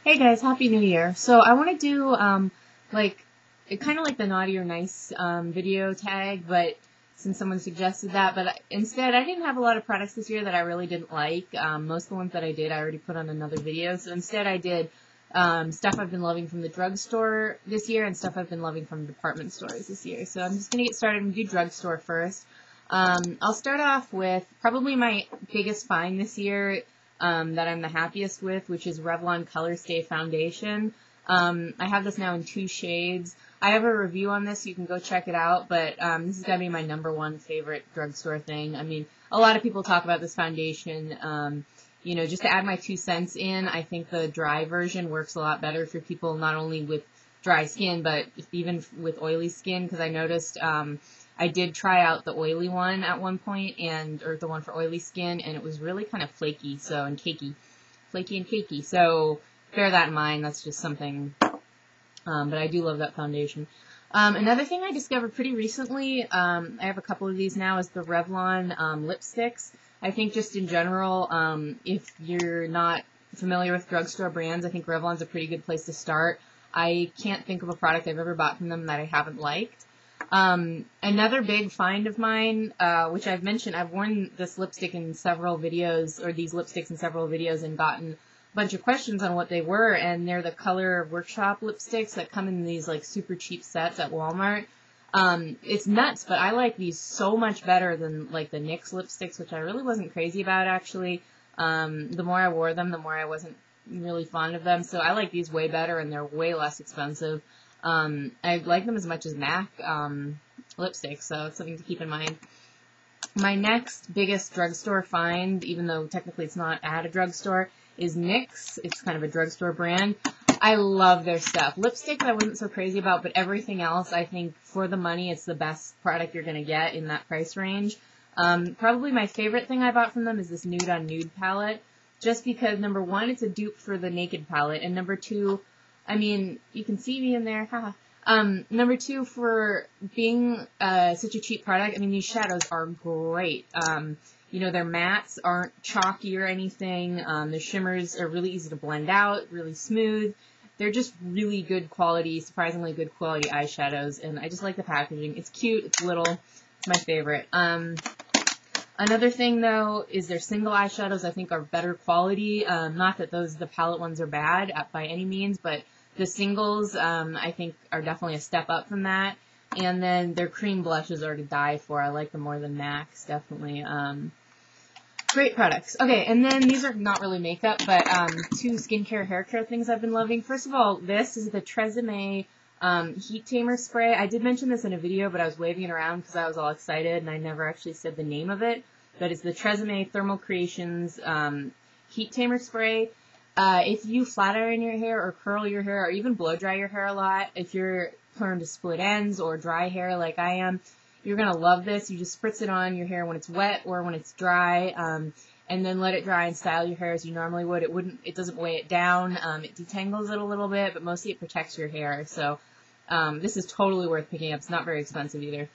Hey guys, Happy New Year. So I want to do like kind of like the naughty or nice video tag, but since someone suggested that, but instead I didn't have a lot of products this year that I really didn't like. Most of the ones that I did I already put on another video, so instead I did stuff I've been loving from the drugstore this year and stuff I've been loving from department stores this year. So I'm just going to get started and do drugstore first. I'll start off with probably my biggest find this year that I'm the happiest with, which is Revlon Color Stay Foundation. I have this now in 2 shades. I have a review on this, so you can go check it out, but this is going to be my #1 favorite drugstore thing. I mean, a lot of people talk about this foundation. You know, just to add my 2 cents in, I think the dry version works a lot better for people not only with dry skin, but even with oily skin, because I noticed I did try out the oily one at one point, or the one for oily skin, and it was really kind of flaky, and cakey. Flaky and cakey, so bear that in mind. That's just something, but I do love that foundation. Another thing I discovered pretty recently, I have a couple of these now, is the Revlon lipsticks. I think just in general, if you're not familiar with drugstore brands, I think Revlon's a pretty good place to start. I can't think of a product I've ever bought from them that I haven't liked. Another big find of mine, which I've mentioned, I've worn this lipstick in several videos, or these lipsticks in several videos, and gotten a bunch of questions on what they were, and they're the Color Workshop lipsticks that come in these like super cheap sets at Walmart. It's nuts, but I like these so much better than like the NYX lipsticks, which I really wasn't crazy about actually. The more I wore them, the more I wasn't really fond of them, so I like these way better, and they're way less expensive. I like them as much as MAC lipsticks, so it's something to keep in mind. My next biggest drugstore find, even though technically it's not at a drugstore, is NYX. It's kind of a drugstore brand. I love their stuff. Lipstick I wasn't so crazy about, but everything else, I think for the money, it's the best product you're going to get in that price range. Probably my favorite thing I bought from them is this Nude on Nude palette, just because, #1, it's a dupe for the Naked palette, and #2, I mean, you can see me in there, haha. #2, for being such a cheap product, I mean, these shadows are great. You know, their mattes aren't chalky or anything. The shimmers are really easy to blend out, really smooth. They're just really good quality, surprisingly good quality eyeshadows, and I just like the packaging. It's cute, it's little, it's my favorite. Another thing, though, is their single eyeshadows I think are better quality. Not that the palette ones are bad by any means, but the singles, I think, are definitely a step up from that. And then their cream blushes are to die for. I like them more than MAC's, definitely. Great products. Okay, and then these are not really makeup, but 2 skincare, hair care things I've been loving. First of all, this is the TRESemmé Heat Tamer Spray. I did mention this in a video, but I was waving it around because I was all excited, and I never actually said the name of it. But it's the TRESemmé Thermal Creations Heat Tamer Spray. If you flat iron your hair or curl your hair or even blow dry your hair a lot, if you're prone to split ends or dry hair like I am, you're going to love this. You just spritz it on your hair when it's wet or when it's dry, and then let it dry and style your hair as you normally would. It doesn't weigh it down. It detangles it a little bit, but mostly it protects your hair. So this is totally worth picking up. It's not very expensive either.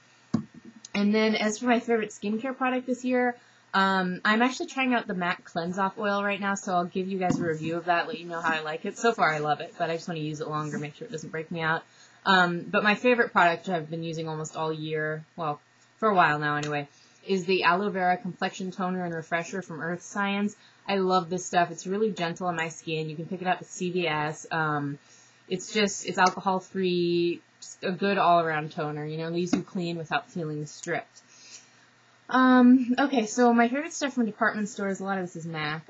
And then as for my favorite skincare product this year, I'm actually trying out the MAC Cleanse Off Oil right now, so I'll give you guys a review of that, let you know how I like it. So far I love it, but I just want to use it longer, make sure it doesn't break me out. But my favorite product, which I've been using almost all year, well, for a while now anyway, is the Aloe Vera Complexion Toner and Refresher from Earth Science. I love this stuff. It's really gentle on my skin. You can pick it up at CVS. It's alcohol-free, just a good all-around toner, you know, leaves you clean without feeling stripped. Okay, so my favorite stuff from department stores, a lot of this is MAC.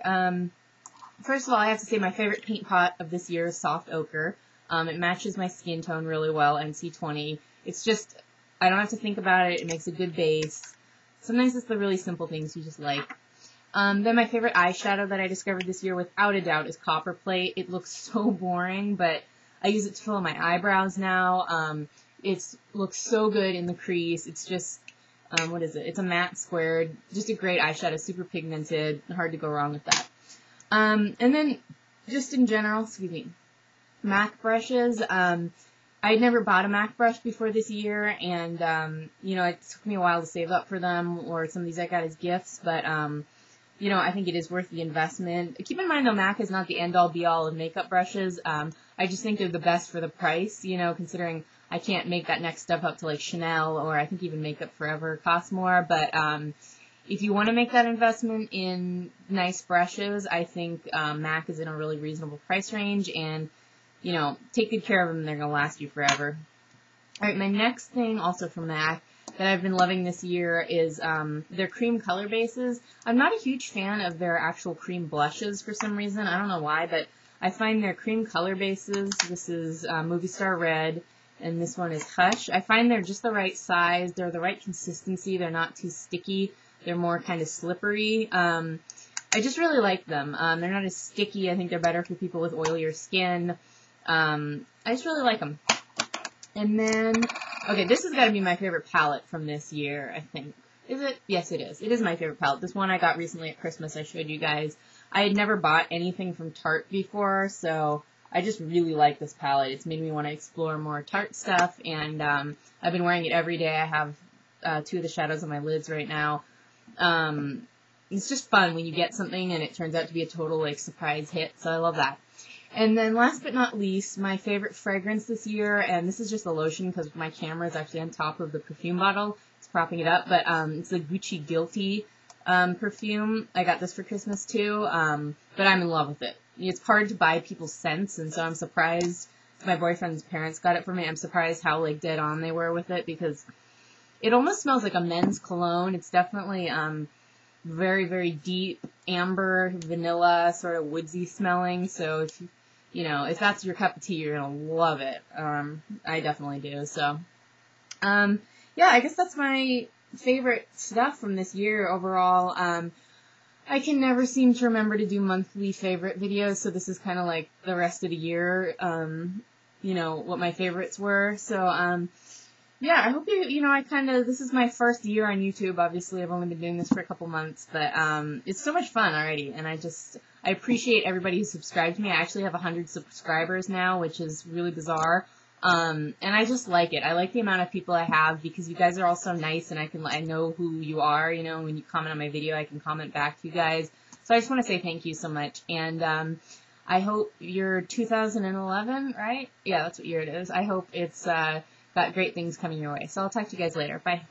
First of all, I have to say my favorite paint pot of this year is Soft Ochre. It matches my skin tone really well, NC20. It's just, I don't have to think about it. It makes a good base. Sometimes it's the really simple things you just like. Then my favorite eyeshadow that I discovered this year, without a doubt, is Copper Plate. It looks so boring, but I use it to fill in my eyebrows now. It looks so good in the crease. It's just, what is it? It's a matte squared. Just a great eyeshadow, super pigmented. Hard to go wrong with that. And then, just in general, excuse me, MAC brushes. I'd never bought a MAC brush before this year, and, you know, it took me a while to save up for them, or some of these I got as gifts, but, I think it is worth the investment. Keep in mind, though, MAC is not the end-all, be-all of makeup brushes. I just think they're the best for the price, considering I can't make that next step up to, like, Chanel, or I think even Makeup Forever costs more. But if you want to make that investment in nice brushes, I think MAC is in a really reasonable price range, and, take good care of them. They're going to last you forever. All right, my next thing, also from MAC, that I've been loving this year is their cream color bases. I'm not a huge fan of their actual cream blushes for some reason. I don't know why, but I find their cream color bases, this is Movie Star Red, and this one is Hush. I find they're just the right size. They're the right consistency. They're not too sticky. They're more kind of slippery. I just really like them. They're not as sticky. I think they're better for people with oilier skin. I just really like them. And then, okay, this has got to be my favorite palette from this year, I think. Is it? Yes, it is. It is my favorite palette. This one I got recently at Christmas. I showed you guys. I had never bought anything from Tarte before, so I just really like this palette. It's made me want to explore more Tarte stuff, and I've been wearing it every day. I have 2 of the shadows on my lids right now. It's just fun when you get something and it turns out to be a total, like, surprise hit, so I love that. And then last but not least, my favorite fragrance this year, and this is just a lotion because my camera is actually on top of the perfume bottle. It's propping it up, but it's the Gucci Guilty perfume. I got this for Christmas too, but I'm in love with it. It's hard to buy people's scents, and so I'm surprised. My boyfriend's parents got it for me. I'm surprised how, like, dead on they were with it, because it almost smells like a men's cologne. It's definitely very, very deep amber, vanilla, sort of woodsy smelling, so if that's your cup of tea, you're going to love it. I definitely do. So, yeah, I guess that's my favorite stuff from this year overall. I can never seem to remember to do monthly favorite videos, so this is kind of like the rest of the year, what my favorites were. So, yeah, I hope this is my first year on YouTube. Obviously, I've only been doing this for a couple months, but it's so much fun already, and I appreciate everybody who subscribed to me. I actually have 100 subscribers now, which is really bizarre, and I just like it. I like the amount of people I have because you guys are all so nice, and I know who you are. When you comment on my video, I can comment back to you guys. So I just want to say thank you so much, and I hope your 2011, right? Yeah, that's what year it is. I hope it's got great things coming your way. So I'll talk to you guys later. Bye.